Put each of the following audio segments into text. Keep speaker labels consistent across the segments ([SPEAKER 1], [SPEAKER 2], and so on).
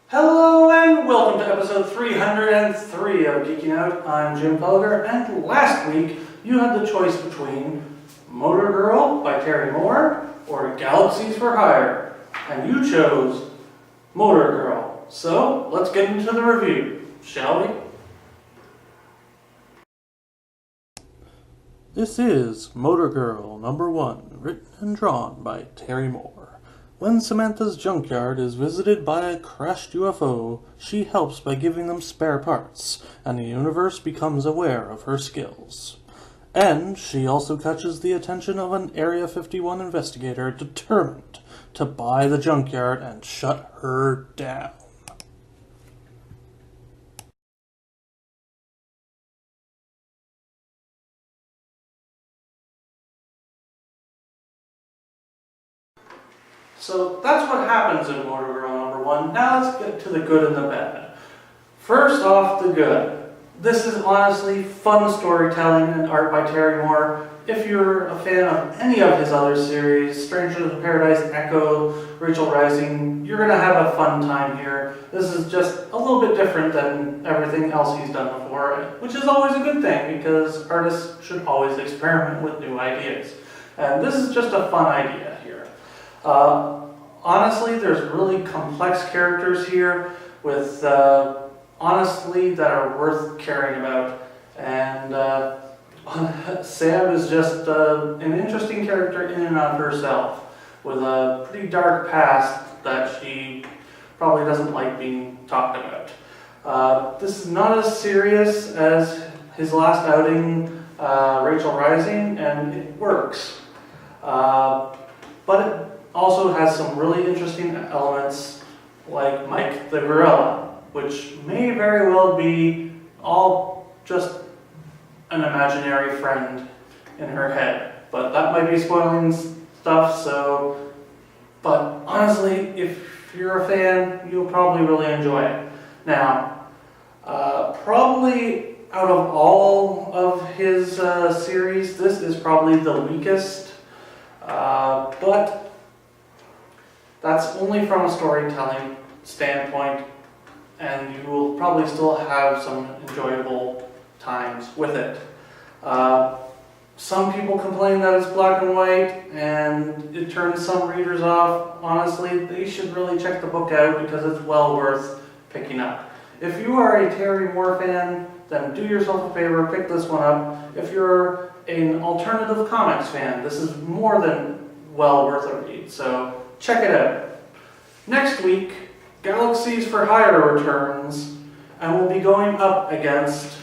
[SPEAKER 1] Hello and welcome to episode 303 of Geeking Out. I'm Jim Pelger, and last week you had the choice between Motor Girl by Terry Moore or Galaxies for Hire, and you chose Motor Girl. So let's get into the review, shall we? This is Motor Girl number 1, written and drawn by Terry Moore. When Samantha's junkyard is visited by a crashed UFO, she helps by giving them spare parts, and the universe becomes aware of her skills. And she also catches the attention of an Area 51 investigator determined to buy the junkyard and shut her down. So that's what happens in Motor Girl number 1. Now let's get to the good and the bad. First off, the good. This is honestly fun storytelling and art by Terry Moore. If you're a fan of any of his other series, Strangers in Paradise, Echo, Rachel Rising, you're going to have a fun time here. This is just a little bit different than everything else he's done before, which is always a good thing because artists should always experiment with new ideas. And this is just a fun idea here. Honestly, there's really complex characters here with, honestly, that are worth caring about. And Sam is just an interesting character in and of herself, with a pretty dark past that she probably doesn't like being talked about. This is not as serious as his last outing, Rachel Rising, and it works. But it also has some really interesting elements like Mike the Gorilla, which may very well be all just an imaginary friend in her head. But that might be spoiling stuff, so... But honestly, if you're a fan, you'll probably really enjoy it. Now, probably out of all of his series, this is probably the weakest. But that's only from a storytelling standpoint, and you will probably still have some enjoyable times with it. Some people complain that it's black and white and it turns some readers off. Honestly, they should really check the book out because it's well worth picking up. If you are a Terry Moore fan, then do yourself a favor, pick this one up. If you're an alternative comics fan, this is more than well worth a read, so check it out. Next week, Galaxies for Hire returns, and we'll be going up against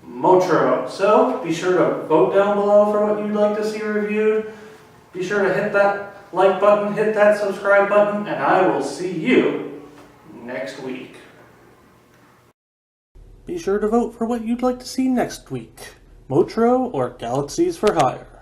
[SPEAKER 1] Motro. So be sure to vote down below for what you'd like to see reviewed. Be sure to hit that like button, hit that subscribe button, and I will see you next week. Be sure to vote for what you'd like to see next week, Motro or Galaxies for Hire.